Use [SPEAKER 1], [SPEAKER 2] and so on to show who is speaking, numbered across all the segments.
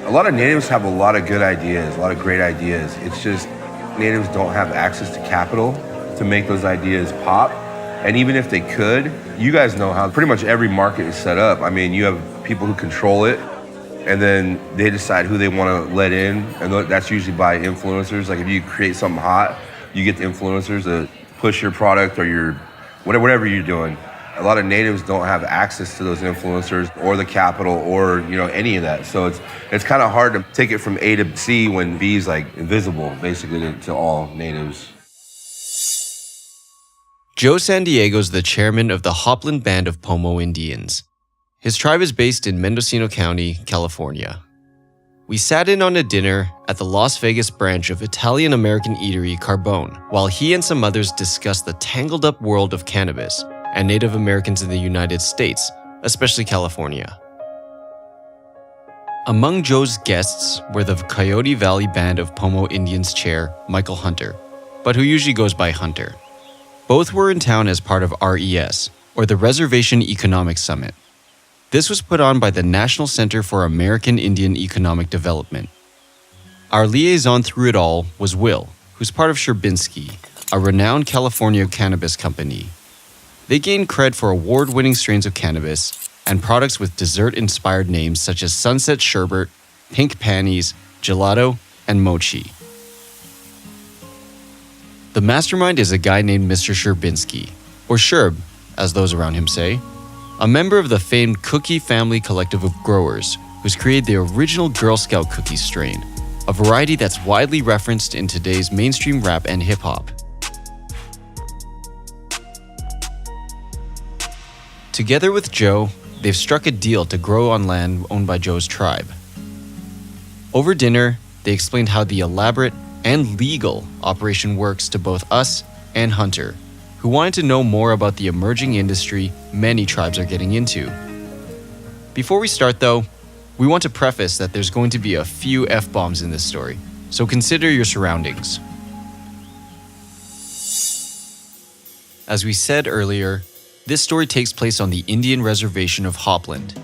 [SPEAKER 1] A lot of natives have a lot of good ideas, a lot of great ideas. It's just natives don't have access to capital to make those ideas pop. And even if they could, you guys know how pretty much every market is set up. I mean, you have people who control it, and then they decide who they want to let in, and that's usually by influencers. Like if you create something hot, you get the influencers to push your product or your whatever you're doing. A lot of natives don't have access to those influencers or the capital or any of that. So it's kind of hard to take it from A to C when B is like invisible, basically, to all natives.
[SPEAKER 2] Joe San Diego's the chairman of the Hopland Band of Pomo Indians. His tribe is based in Mendocino County, California. We sat in on a dinner at the Las Vegas branch of Italian-American eatery Carbone, while he and some others discussed the tangled-up world of cannabis and Native Americans in the United States, especially California. Among Joe's guests were the Coyote Valley Band of Pomo Indians chair, Michael Hunter, but who usually goes by Hunter. Both were in town as part of RES, or the Reservation Economic Summit. This was put on by the National Center for American Indian Economic Development. Our liaison through it all was Will, who's part of Sherbinski, a renowned California cannabis company. They gained cred for award-winning strains of cannabis and products with dessert-inspired names such as Sunset Sherbet, Pink Panties, Gelato, and Mochi. The mastermind is a guy named Mr. Sherbinski, or Sherb, as those around him say, a member of the famed Cookie Family Collective of growers who's created the original Girl Scout cookie strain, a variety that's widely referenced in today's mainstream rap and hip-hop. Together with Joe, they've struck a deal to grow on land owned by Joe's tribe. Over dinner, they explained how the elaborate and legal operation works to both us and Hunter, who wanted to know more about the emerging industry many tribes are getting into. Before we start though, we want to preface that there's going to be a few F-bombs in this story, so consider your surroundings. As we said earlier, this story takes place on the Indian reservation of Hopland.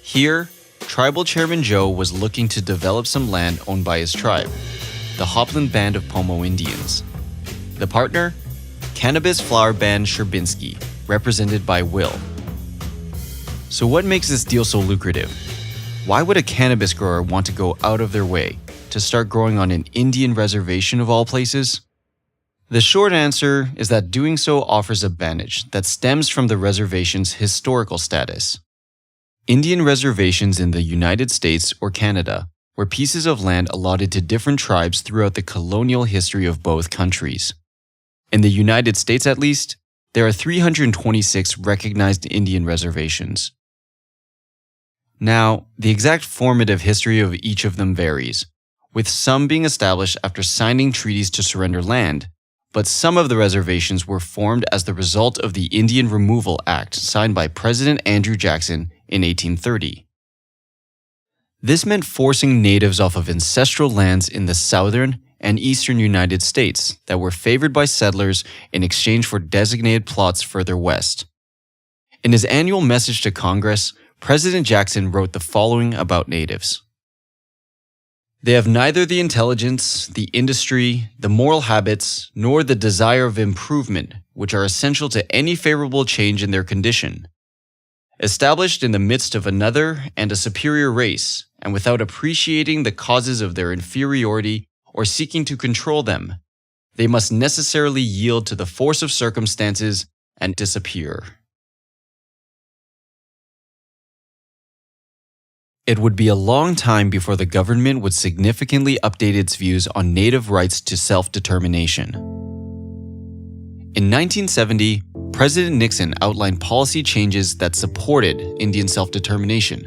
[SPEAKER 2] Here, Tribal Chairman Joe was looking to develop some land owned by his tribe, the Hopland Band of Pomo Indians. The partner? Cannabis Flower Band Sherbinski, represented by Will. So what makes this deal so lucrative? Why would a cannabis grower want to go out of their way to start growing on an Indian reservation of all places? The short answer is that doing so offers advantage that stems from the reservation's historical status. Indian reservations in the United States or Canada were pieces of land allotted to different tribes throughout the colonial history of both countries. In the United States, at least, there are 326 recognized Indian reservations. Now, the exact formative history of each of them varies, with some being established after signing treaties to surrender land, but some of the reservations were formed as the result of the Indian Removal Act signed by President Andrew Jackson in 1830. This meant forcing natives off of ancestral lands in the southern and eastern United States that were favored by settlers in exchange for designated plots further west. In his annual message to Congress, President Jackson wrote the following about natives. They have neither the intelligence, the industry, the moral habits, nor the desire of improvement, which are essential to any favorable change in their condition. Established in the midst of another and a superior race, and without appreciating the causes of their inferiority or seeking to control them, they must necessarily yield to the force of circumstances and disappear. It would be a long time before the government would significantly update its views on native rights to self-determination. In 1970, President Nixon outlined policy changes that supported Indian self-determination,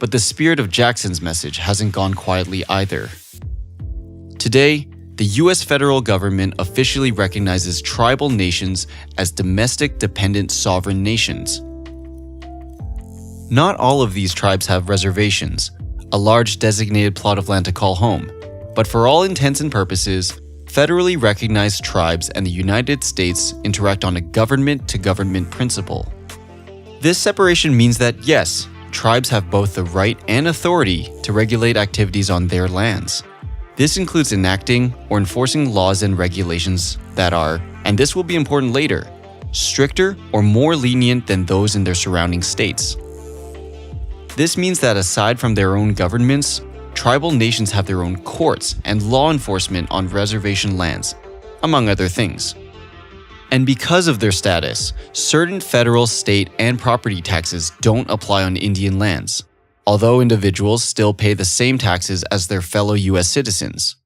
[SPEAKER 2] but the spirit of Jackson's message hasn't gone quietly either. Today, the US federal government officially recognizes tribal nations as domestic dependent sovereign nations. Not all of these tribes have reservations, a large designated plot of land to call home, but for all intents and purposes, federally recognized tribes and the United States interact on a government-to-government principle. This separation means that yes, tribes have both the right and authority to regulate activities on their lands. This includes enacting or enforcing laws and regulations that are, and this will be important later, stricter or more lenient than those in their surrounding states. This means that aside from their own governments, tribal nations have their own courts and law enforcement on reservation lands, among other things. And because of their status, certain federal, state, and property taxes don't apply on Indian lands, although individuals still pay the same taxes as their fellow US citizens.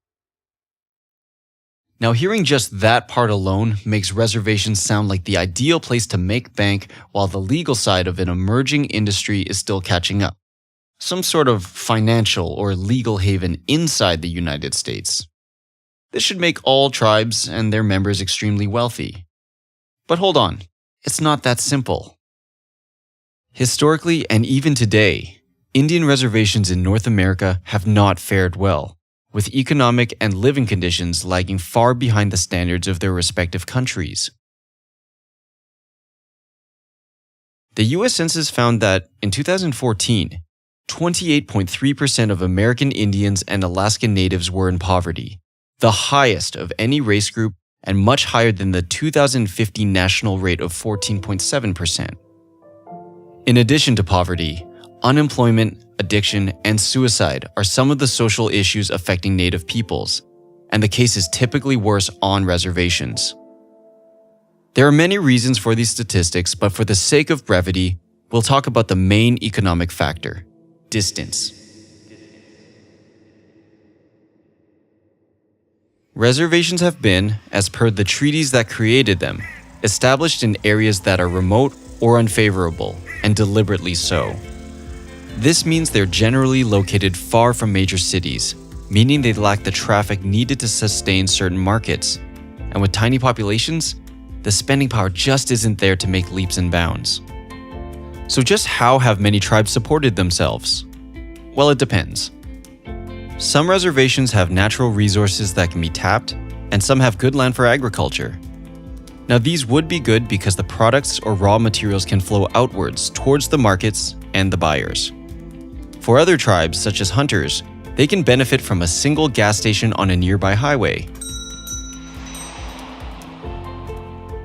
[SPEAKER 2] Now, hearing just that part alone makes reservations sound like the ideal place to make bank while the legal side of an emerging industry is still catching up. Some sort of financial or legal haven inside the United States. This should make all tribes and their members extremely wealthy. But hold on, it's not that simple. Historically and even today, Indian reservations in North America have not fared well, with economic and living conditions lagging far behind the standards of their respective countries. The US Census found that in 2014, 28.3% of American Indians and Alaskan Natives were in poverty, the highest of any race group and much higher than the 2015 national rate of 14.7%. In addition to poverty, unemployment, addiction, and suicide are some of the social issues affecting Native peoples, and the case is typically worse on reservations. There are many reasons for these statistics, but for the sake of brevity, we'll talk about the main economic factor: distance. Reservations have been, as per the treaties that created them, established in areas that are remote or unfavorable, and deliberately so. This means they're generally located far from major cities, meaning they lack the traffic needed to sustain certain markets. And with tiny populations, the spending power just isn't there to make leaps and bounds. So just how have many tribes supported themselves? Well, it depends. Some reservations have natural resources that can be tapped, and some have good land for agriculture. Now, these would be good because the products or raw materials can flow outwards towards the markets and the buyers. For other tribes, such as hunters, they can benefit from a single gas station on a nearby highway.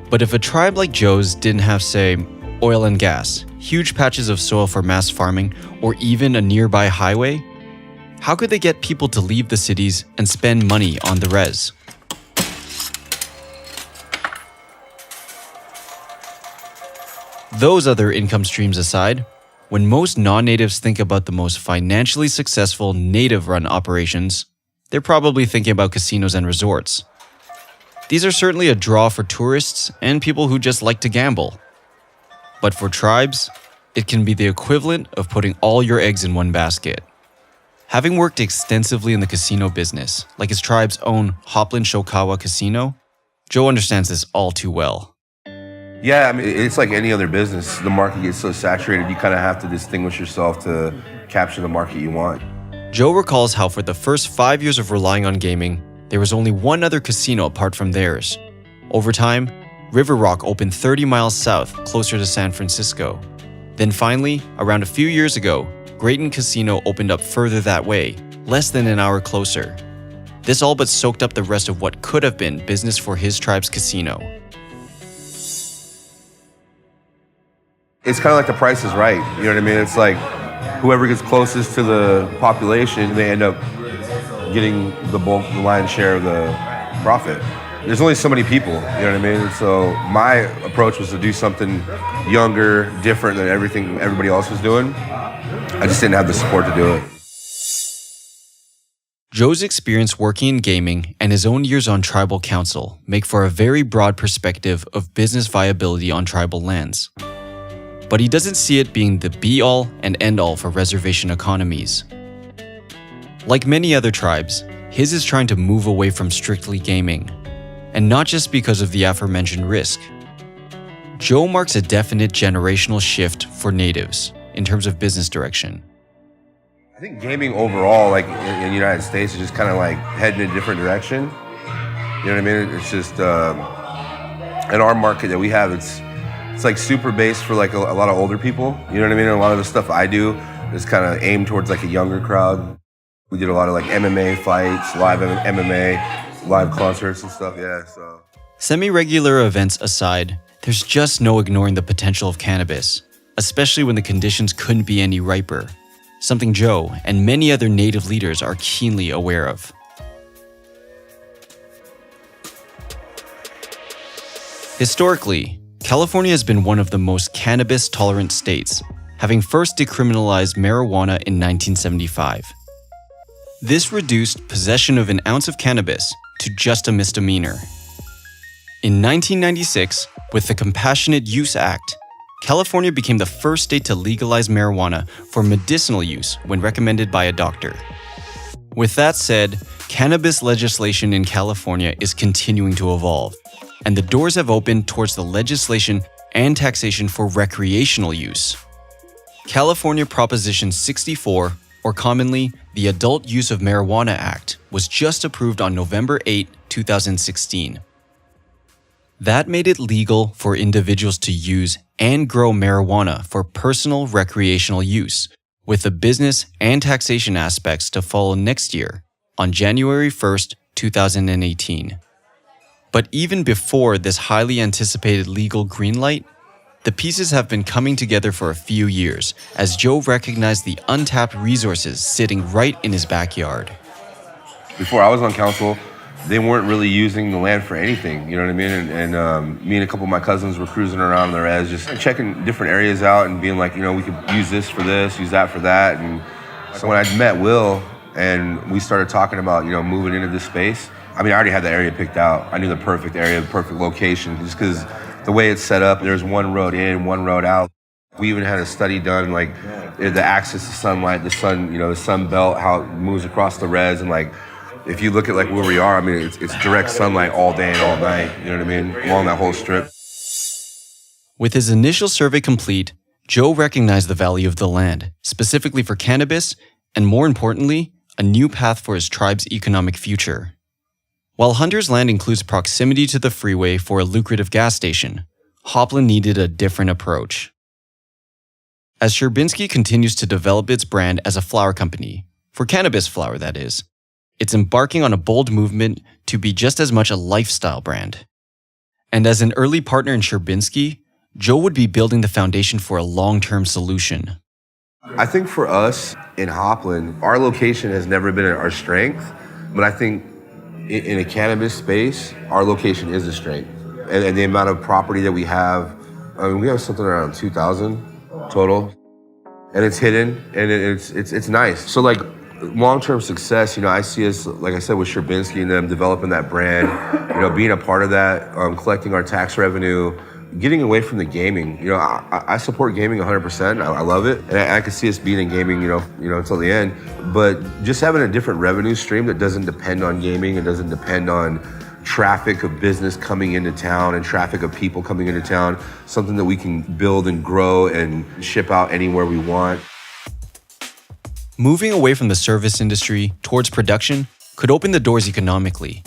[SPEAKER 2] But if a tribe like Joe's didn't have, say, oil and gas, huge patches of soil for mass farming, or even a nearby highway, how could they get people to leave the cities and spend money on the res? Those other income streams aside, when most non-natives think about the most financially successful native-run operations, they're probably thinking about casinos and resorts. These are certainly a draw for tourists and people who just like to gamble. But for tribes, it can be the equivalent of putting all your eggs in one basket. Having worked extensively in the casino business, like his tribe's own Hopland Shokawa Casino, Joe understands this all too well.
[SPEAKER 1] Yeah, I mean, it's like any other business. The market gets so saturated, you kind of have to distinguish yourself to capture the market you want.
[SPEAKER 2] Joe recalls how for the first 5 years of relying on gaming, there was only one other casino apart from theirs. Over time, River Rock opened 30 miles south, closer to San Francisco. Then finally, around a few years ago, Grayton Casino opened up further that way, less than an hour closer. This all but soaked up the rest of what could have been business for his tribe's casino.
[SPEAKER 1] It's kind of like the Price is Right, you know what I mean? It's like whoever gets closest to the population, they end up getting the lion's share of the profit. There's only so many people, you know what I mean? So my approach was to do something younger, different than everything everybody else was doing. I just didn't have the support to do it.
[SPEAKER 2] Joe's experience working in gaming and his own years on tribal council make for a very broad perspective of business viability on tribal lands. But he doesn't see it being the be-all and end-all for reservation economies. Like many other tribes, his is trying to move away from strictly gaming, and not just because of the aforementioned risk. Joe marks a definite generational shift for natives in terms of business direction.
[SPEAKER 1] I think gaming overall, like in the United States, is just kind of like heading in a different direction. You know what I mean? It's just, in our market that we have, it's It's like super based for like a lot of older people. You know what I mean? And a lot of the stuff I do is kind of aimed towards like a younger crowd. We did a lot of like MMA fights, live MMA, live concerts and stuff. Yeah, so.
[SPEAKER 2] Semi-regular events aside, there's just no ignoring the potential of cannabis, especially when the conditions couldn't be any riper, something Joe and many other native leaders are keenly aware of. Historically, California has been one of the most cannabis-tolerant states, having first decriminalized marijuana in 1975. This reduced possession of an ounce of cannabis to just a misdemeanor. In 1996, with the Compassionate Use Act, California became the first state to legalize marijuana for medicinal use when recommended by a doctor. With that said, cannabis legislation in California is continuing to evolve, and the doors have opened towards the legislation and taxation for recreational use. California Proposition 64, or commonly the Adult Use of Marijuana Act, was just approved on November 8, 2016. That made it legal for individuals to use and grow marijuana for personal recreational use, with the business and taxation aspects to follow next year, on January 1st, 2018. But even before this highly anticipated legal green light, the pieces have been coming together for a few years as Joe recognized the untapped resources sitting right in his backyard.
[SPEAKER 1] Before I was on council, they weren't really using the land for anything, you know what I mean? And me and a couple of my cousins were cruising around the res, just checking different areas out and being like, you know, we could use this for this, use that for that. And so when I met Will and we started talking about, you know, moving into this space, I mean, I already had the area picked out. I knew the perfect area, the perfect location, just because the way it's set up, there's one road in, one road out. We even had a study done, like the axis of sunlight, the sun, you know, the sun belt, how it moves across the res, and like, if you look at like where we are, I mean, it's direct sunlight all day and all night, you know what I mean, along that whole strip.
[SPEAKER 2] With his initial survey complete, Joe recognized the value of the land, specifically for cannabis, and more importantly, a new path for his tribe's economic future. While Hunter's land includes proximity to the freeway for a lucrative gas station, Hopland needed a different approach. As Sherbinski continues to develop its brand as a flower company, for cannabis flower that is, it's embarking on a bold movement to be just as much a lifestyle brand. And as an early partner in Sherbinski, Joe would be building the foundation for a long-term solution.
[SPEAKER 1] I think for us in Hopland, our location has never been our strength, but I think in a cannabis space, our location is a strength. And the amount of property that we have, I mean, we have something around 2,000 total, and it's hidden, and it's nice. So like, long-term success, you know, I see us, like I said, with Sherbinski and them developing that brand, you know, being a part of that, collecting our tax revenue, getting away from the gaming. You know, I support gaming 100%. I love it, and I could see us being in gaming, you know, until the end. But just having a different revenue stream that doesn't depend on gaming, it doesn't depend on traffic of business coming into town and traffic of people coming into town, something that we can build and grow and ship out anywhere we want.
[SPEAKER 2] Moving away from the service industry towards production could open the doors economically,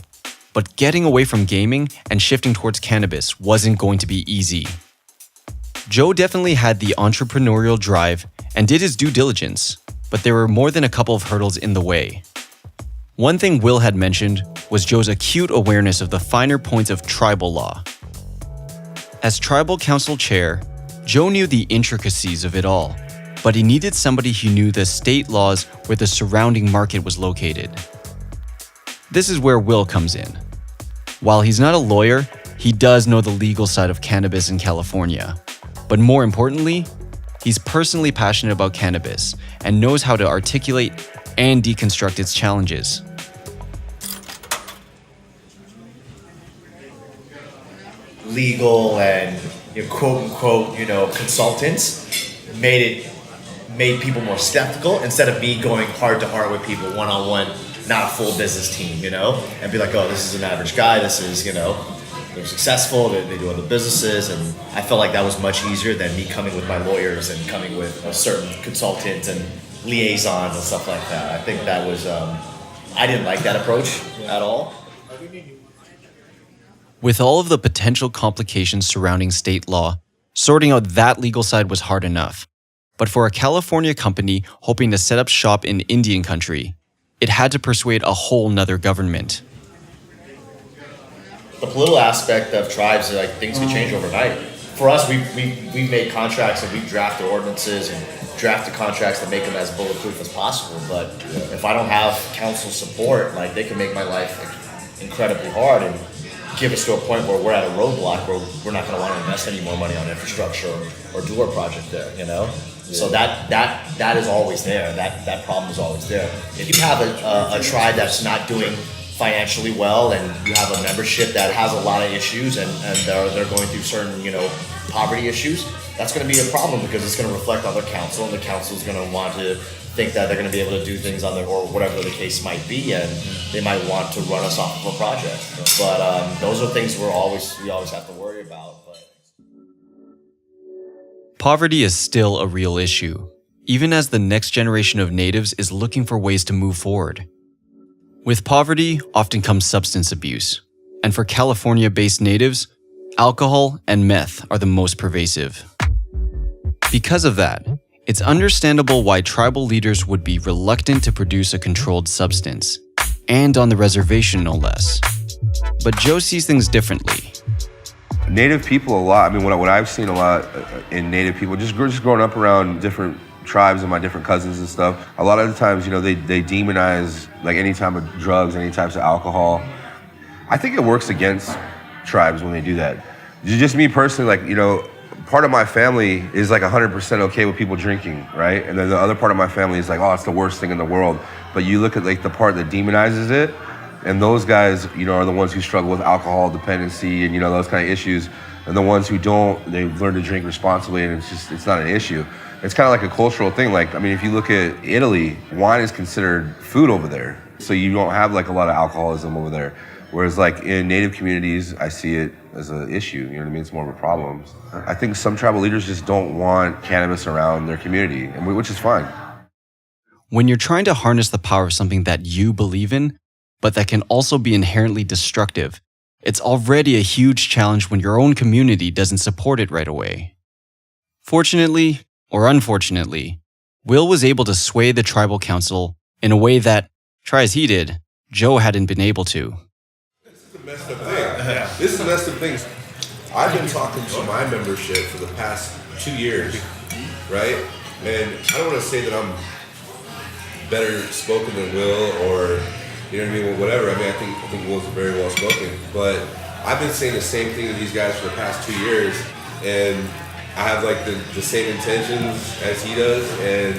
[SPEAKER 2] but getting away from gaming and shifting towards cannabis wasn't going to be easy. Joe definitely had the entrepreneurial drive and did his due diligence, but there were more than a couple of hurdles in the way. One thing Will had mentioned was Joe's acute awareness of the finer points of tribal law. As tribal council chair, Joe knew the intricacies of it all, but he needed somebody who knew the state laws where the surrounding market was located. This is where Will comes in. While he's not a lawyer, he does know the legal side of cannabis in California. But more importantly, he's personally passionate about cannabis and knows how to articulate and deconstruct its challenges.
[SPEAKER 3] Legal and quote unquote, consultants made people more skeptical instead of me going heart to heart with people one-on-one, not a full business team, and be like, oh, this is an average guy, this is, they're successful, they do other businesses, and I felt like that was much easier than me coming with my lawyers and coming with a certain consultants and liaisons and stuff like that. I think that was, I didn't like that approach at all.
[SPEAKER 2] With all of the potential complications surrounding state law, Sorting out that legal side was hard enough. But for a California company hoping to set up shop in Indian country, it had to persuade a whole nother government.
[SPEAKER 3] The political aspect of tribes, like things can change overnight. For us, we made contracts and we drafted ordinances and drafted contracts to make them as bulletproof as possible. But if I don't have council support, like they can make my life incredibly hard and give us to a point where we're at a roadblock where we're not going to want to invest any more money on infrastructure or do our project there, you know? Yeah. So that is always there. That problem is always there. If you have a tribe that's not doing financially well and you have a membership that has a lot of issues and they're going through certain, you know, poverty issues, that's going to be a problem because it's going to reflect on their council, and the council is going to want to think that they're going to be able to do things on their, or whatever the case might be, and they might want to run us off of a project. But those are things we always have to worry about. But
[SPEAKER 2] poverty is still a real issue, even as the next generation of natives is looking for ways to move forward. With poverty often comes substance abuse, and for California-based natives, alcohol and meth are the most pervasive. Because of that, it's understandable why tribal leaders would be reluctant to produce a controlled substance, and on the reservation no less. But Joe sees things differently.
[SPEAKER 1] Native people a lot, I mean, what I've seen a lot in Native people, just growing up around different tribes and my different cousins and stuff, a lot of the times, you know, they demonize like any type of drugs, any types of alcohol. I think it works against tribes when they do that. Just me personally, like, you know, part of my family is like 100% okay with people drinking, right? And then the other part of my family is like, oh, it's the worst thing in the world. But you look at like the part that demonizes it, and those guys, you know, are the ones who struggle with alcohol dependency and, you know, those kind of issues. And the ones who don't, they've learned to drink responsibly, and it's not an issue. It's kind of like a cultural thing. Like, I mean, if you look at Italy, wine is considered food over there. So you don't have like a lot of alcoholism over there. Whereas like in Native communities, I see it as an issue, you know what I mean? It's more of a problem. I think some tribal leaders just don't want cannabis around their community, which is fine.
[SPEAKER 2] When you're trying to harness the power of something that you believe in, but that can also be inherently destructive, it's already a huge challenge when your own community doesn't support it right away. Fortunately, or unfortunately, Will was able to sway the tribal council in a way that, try as he did, Joe hadn't been able to.
[SPEAKER 4] Messed up thing. This is the messed up things. I've been talking to my membership for the past 2 years, right? And I don't want to say that I'm better spoken than Will, or you know what I mean, well, whatever. I mean, I think Will's very well spoken, but I've been saying the same thing to these guys for the past 2 years, and I have like the same intentions as he does, and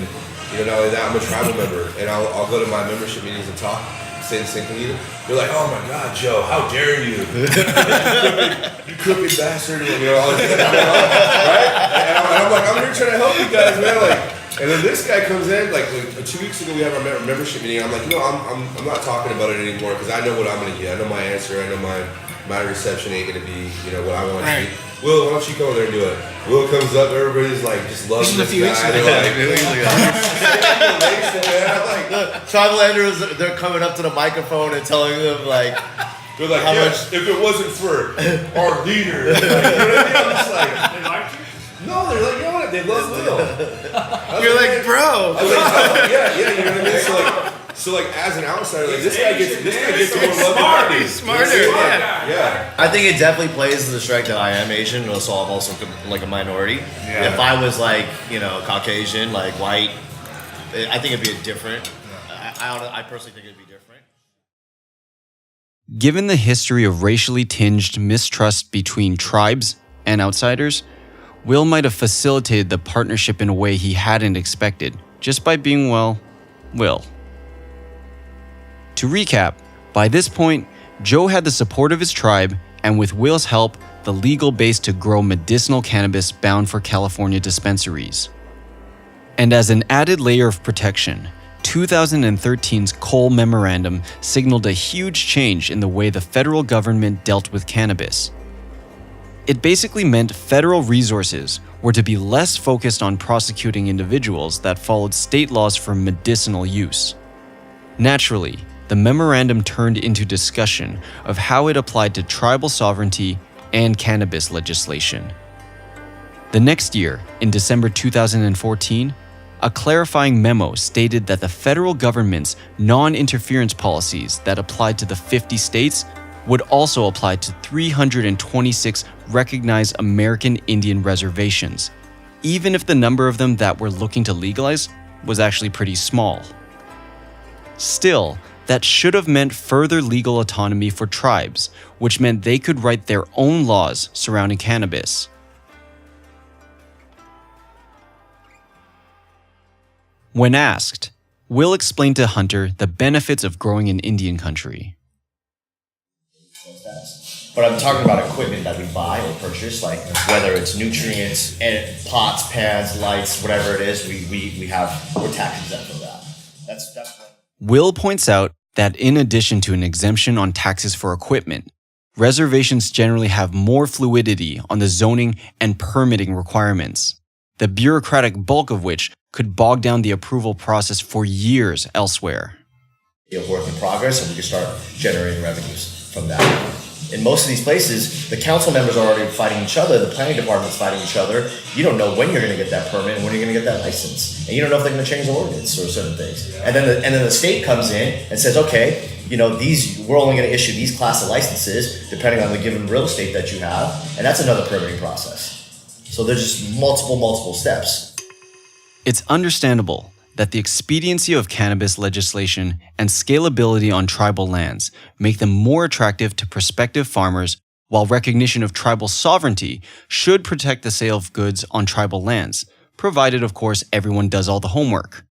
[SPEAKER 4] you know, not only that, I'm a tribal member, and I'll go to my membership meetings and talk. Say the same thing either. They're like, oh my God, Joe, how dare you? You crooked bastard. You know, all this, right? And I'm like, I'm here trying to help you guys, man. Like, and then this guy comes in, like 2 weeks ago we have our membership meeting. I'm like, you know, I'm not talking about it anymore because I know what I'm going to get. I know my answer. I know my reception ain't going to be, you know, what I want to be. Will, why don't you come over there and do it? Will comes up, everybody's like, just loves this guy. They're like,
[SPEAKER 3] tribal elders, they're coming up to the microphone and telling them like,
[SPEAKER 4] they're like, how much? If it wasn't for our leader, like, you know what I mean? I'm just like, they like you? No, they're like, you know what? They love Will.
[SPEAKER 3] You're like, bro.
[SPEAKER 4] I was like, yeah, you know what I mean? So like as an outsider, like this guy gets more love.
[SPEAKER 3] He's smarter.
[SPEAKER 4] Yeah.
[SPEAKER 3] I think it definitely plays to the strength that I am Asian, so I'm also like a minority. Yeah. If I was like, you know, Caucasian, like white, I think it'd be a different. I personally think it'd be different.
[SPEAKER 2] Given the history of racially tinged mistrust between tribes and outsiders, Will might have facilitated the partnership in a way he hadn't expected, just by being, well, Will. To recap, by this point, Joe had the support of his tribe, and with Will's help, the legal base to grow medicinal cannabis bound for California dispensaries. And as an added layer of protection, 2013's Cole Memorandum signaled a huge change in the way the federal government dealt with cannabis. It basically meant federal resources were to be less focused on prosecuting individuals that followed state laws for medicinal use. Naturally, the memorandum turned into discussion of how it applied to tribal sovereignty and cannabis legislation. The next year, in December 2014, a clarifying memo stated that the federal government's non-interference policies that applied to the 50 states would also apply to 326 recognized American Indian reservations, even if the number of them that were looking to legalize was actually pretty small. Still, that should have meant further legal autonomy for tribes, which meant they could write their own laws surrounding cannabis. When asked, Will explained to Hunter the benefits of growing in Indian country.
[SPEAKER 3] But I'm talking about equipment that we buy or purchase, like whether it's nutrients, and pots, pans, lights, whatever it is, we're tax exempt for that. That's what.
[SPEAKER 2] Will points out that in addition to an exemption on taxes for equipment, reservations generally have more fluidity on the zoning and permitting requirements, the bureaucratic bulk of which could bog down the approval process for years elsewhere.
[SPEAKER 3] A work in progress, and we can start generating revenues from that. In most of these places, the council members are already fighting each other, the planning department's fighting each other. You don't know when you're going to get that permit and when you're going to get that license, and you don't know if they're going to change the ordinance or certain things. And then the state comes in and says, okay, we're only going to issue these class of licenses depending on the given real estate that you have, and that's another permitting process. So there's just multiple steps.
[SPEAKER 2] It's understandable that the expediency of cannabis legislation and scalability on tribal lands make them more attractive to prospective farmers, while recognition of tribal sovereignty should protect the sale of goods on tribal lands, provided, of course, everyone does all the homework.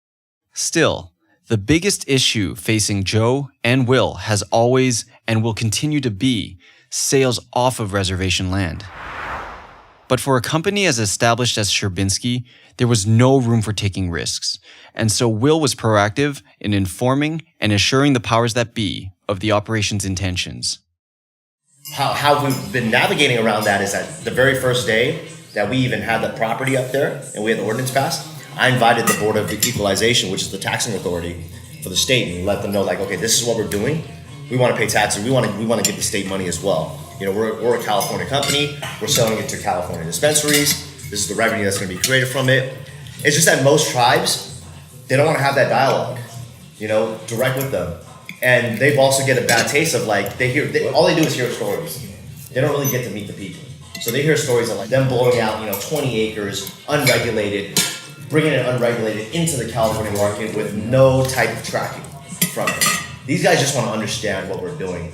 [SPEAKER 2] Still, the biggest issue facing Joe and Will has always and will continue to be sales off of reservation land. But for a company as established as Sherbinski, there was no room for taking risks, and so Will was proactive in informing and assuring the powers that be of the operation's intentions.
[SPEAKER 3] How we've been navigating around that is that the very first day that we even had the property up there and we had the ordinance passed, I invited the Board of Equalization, which is the taxing authority for the state, and let them know, like, okay, this is what we're doing. We want to pay taxes. We want to give the state money as well. We're a California company. We're selling it to California dispensaries. This is the revenue that's going to be created from it. It's just that most tribes, they don't want to have that dialogue, direct with them. And they've also get a bad taste of, like, all they do is hear stories. They don't really get to meet the people. So they hear stories of, like, them blowing out, 20 acres, unregulated, bringing it unregulated into the California market with no type of tracking from it. These guys just want to understand what we're doing.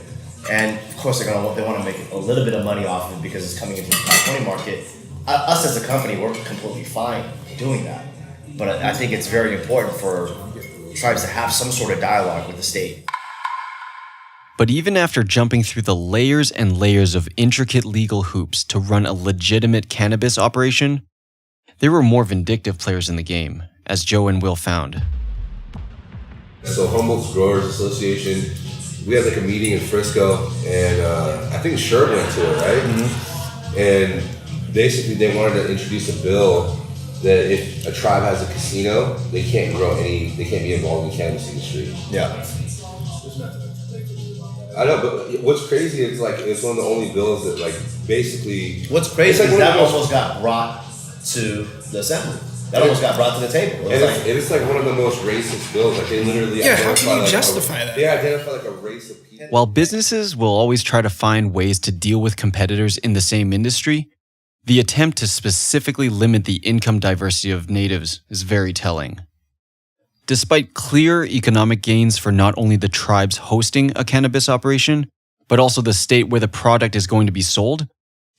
[SPEAKER 3] And of course, they want to make a little bit of money off of it because it's coming into the California market. Us as a company, we're completely fine doing that. But I think it's very important for tribes to have some sort of dialogue with the state.
[SPEAKER 2] But even after jumping through the layers and layers of intricate legal hoops to run a legitimate cannabis operation, there were more vindictive players in the game, as Joe and Will found.
[SPEAKER 4] So Humboldt's Growers Association, we had like a meeting in Frisco, and I think Sherb went to it, right? Mm-hmm. And basically they wanted to introduce a bill that if a tribe has a casino, they can't be involved in the cannabis industry.
[SPEAKER 3] Yeah.
[SPEAKER 4] I know, but what's crazy is, like, it's one of the only bills that, like, basically...
[SPEAKER 3] What's crazy is that almost got brought to the assembly. That almost got brought to the table.
[SPEAKER 4] It's like one of the most racist bills. Like, they literally
[SPEAKER 5] how can you justify that?
[SPEAKER 4] They identify like a race of people.
[SPEAKER 2] While businesses will always try to find ways to deal with competitors in the same industry, the attempt to specifically limit the income diversity of natives is very telling. Despite clear economic gains for not only the tribes hosting a cannabis operation, but also the state where the product is going to be sold,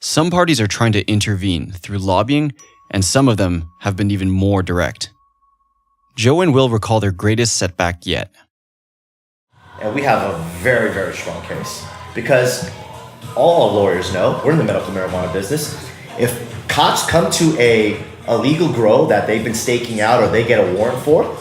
[SPEAKER 2] some parties are trying to intervene through lobbying, and some of them have been even more direct. Joe and Will recall their greatest setback yet.
[SPEAKER 3] And we have a very, very strong case because all our lawyers know we're in the medical marijuana business. If cops come to a legal grow that they've been staking out or they get a warrant for,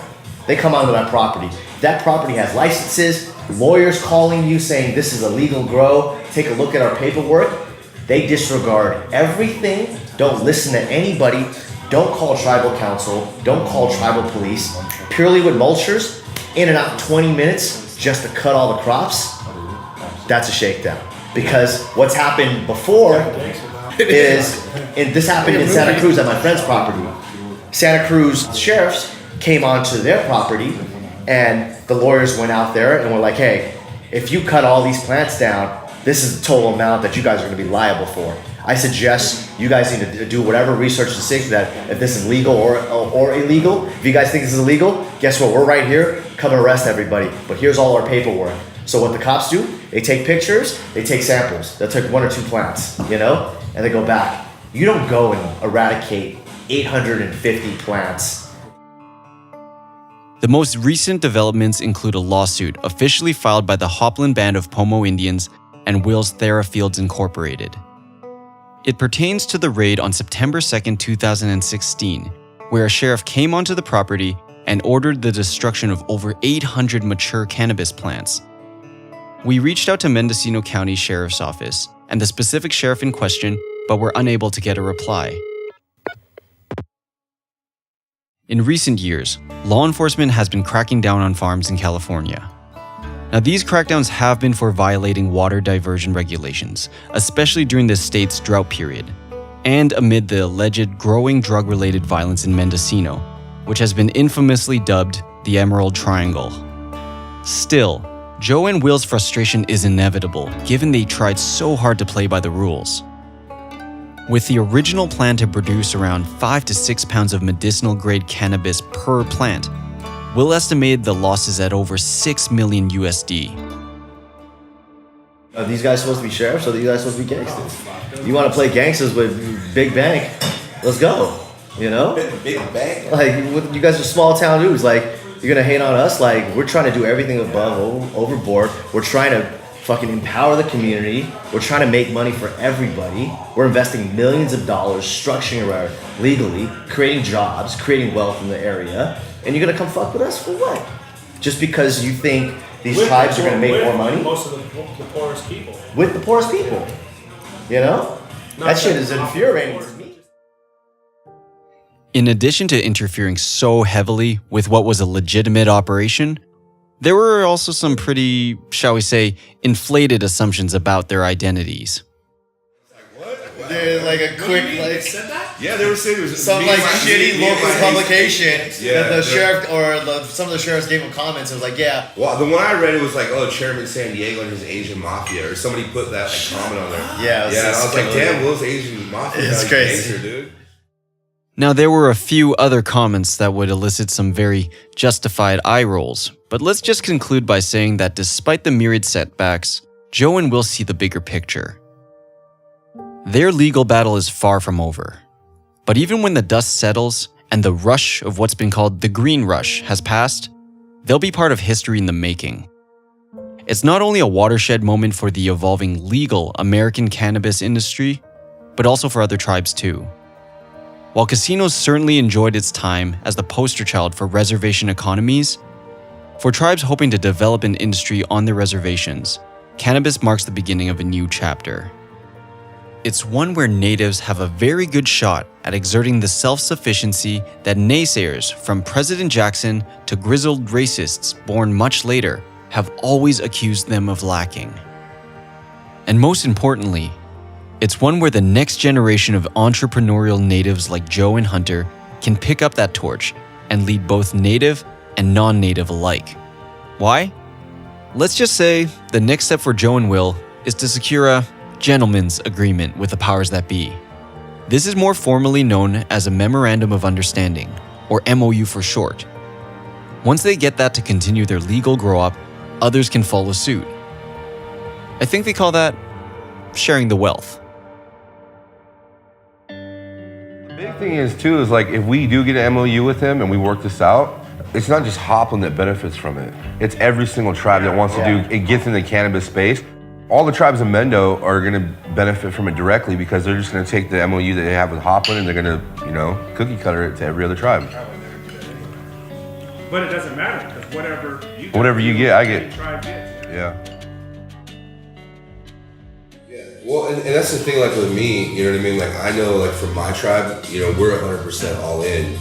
[SPEAKER 3] they come onto that property. That property has licenses, lawyers calling you saying this is a legal grow, take a look at our paperwork. They disregard everything, don't listen to anybody, don't call tribal council, don't call tribal police. Purely with mulchers, in and out in 20 minutes just to cut all the crops, that's a shakedown. Because what's happened before, and this happened in Santa Cruz at my friend's property. Santa Cruz sheriffs came onto their property, and the lawyers went out there and were like, hey, if you cut all these plants down, this is the total amount that you guys are going to be liable for. I suggest you guys need to do whatever research to see that if this is legal or illegal. If you guys think this is illegal, guess what? We're right here. Come arrest everybody. But here's all our paperwork. So what the cops do, they take pictures, they take samples. They'll take 1 or 2 plants, and they go back. You don't go and eradicate 850 plants.
[SPEAKER 2] The most recent developments include a lawsuit officially filed by the Hopland Band of Pomo Indians and Will's Therafields Incorporated. It pertains to the raid on September 2nd, 2016, where a sheriff came onto the property and ordered the destruction of over 800 mature cannabis plants. We reached out to Mendocino County Sheriff's Office and the specific sheriff in question, but were unable to get a reply. In recent years, law enforcement has been cracking down on farms in California. Now, these crackdowns have been for violating water diversion regulations, especially during the state's drought period, and amid the alleged growing drug-related violence in Mendocino, which has been infamously dubbed the Emerald Triangle. Still, Joe and Will's frustration is inevitable, given they tried so hard to play by the rules. With the original plan to produce around 5 to 6 pounds of medicinal-grade cannabis per plant, Will estimated the losses at over $6 million USD.
[SPEAKER 3] Are these guys supposed to be sheriffs or are these guys supposed to be gangsters? You want to play gangsters with Big Bank? Let's go.
[SPEAKER 4] Big Bank.
[SPEAKER 3] Like, you guys are small town dudes. Like, you're gonna hate on us? Like, we're trying to do everything overboard. We're trying to fucking empower the community. We're trying to make money for everybody. We're investing millions of dollars, structuring around legally, creating jobs, creating wealth in the area. And you're gonna come fuck with us for what? Just because you think these tribes are gonna make more money?
[SPEAKER 5] Most of the poorest people.
[SPEAKER 3] With the poorest people. That shit is infuriating to me.
[SPEAKER 2] In addition to interfering so heavily with what was a legitimate operation, there were also some pretty, shall we say, inflated assumptions about their identities.
[SPEAKER 3] Dude, like a quick, like,
[SPEAKER 4] Yeah, they were saying it was
[SPEAKER 3] some like shitty local publication
[SPEAKER 4] Yeah,
[SPEAKER 3] that the sheriff or some of the sheriffs gave him comments. It was like, yeah.
[SPEAKER 4] Well, the one I read, it was like, oh, Chairman San Diego and his Asian mafia, or somebody put that comment on there.
[SPEAKER 3] Yeah,
[SPEAKER 4] and I was like, damn, Will's Asian mafia.
[SPEAKER 3] It's crazy,
[SPEAKER 4] gangster, dude.
[SPEAKER 2] Now, there were a few other comments that would elicit some very justified eye rolls, but let's just conclude by saying that despite the myriad setbacks, Joe and Will see the bigger picture. Their legal battle is far from over. But even when the dust settles and the rush of what's been called the green rush has passed, they'll be part of history in the making. It's not only a watershed moment for the evolving legal American cannabis industry, but also for other tribes too. While casinos certainly enjoyed its time as the poster child for reservation economies, for tribes hoping to develop an industry on their reservations, cannabis marks the beginning of a new chapter. It's one where natives have a very good shot at exerting the self-sufficiency that naysayers from President Jackson to grizzled racists born much later have always accused them of lacking. And most importantly, it's one where the next generation of entrepreneurial natives like Joe and Hunter can pick up that torch and lead both native and non-native alike. Why? Let's just say the next step for Joe and Will is to secure a gentleman's agreement with the powers that be. This is more formally known as a Memorandum of Understanding, or MOU for short. Once they get that to continue their legal grow-up, others can follow suit. I think they call that sharing the wealth.
[SPEAKER 1] The big thing is like if we do get an MOU with him and we work this out, it's not just Hopland that benefits from it. It's every single tribe that wants to do it, gets in the cannabis space. All the tribes in Mendo are going to benefit from it directly because they're just going to take the MOU that they have with Hopland and they're going to, cookie cutter it to every other tribe.
[SPEAKER 5] But it doesn't matter because
[SPEAKER 1] whatever you get, I get.
[SPEAKER 5] Tribe gets.
[SPEAKER 1] Yeah.
[SPEAKER 4] Well, and that's the thing, like with me, you know what I mean? Like, I know, like, for my tribe, we're 100% all in.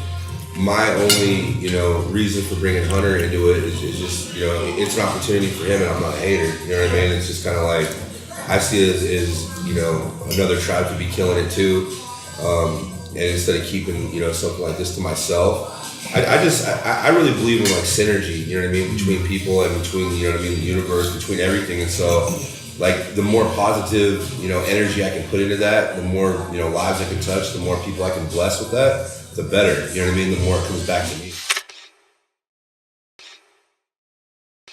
[SPEAKER 4] My only, reason for bringing Hunter into it is just, it's an opportunity for him, and I'm not a hater. You know what I mean? It's just kind of like, I see it as you know, another tribe could be killing it too. And instead of keeping, you know, something like this to myself, I really believe in like synergy, you know what I mean, between people and between, you know what I mean, the universe, between everything. And so like the more positive, you know, energy I can put into that, the more, you know, lives I can touch, the more people I can bless with that, the better, you know what I mean, the more it comes back to me.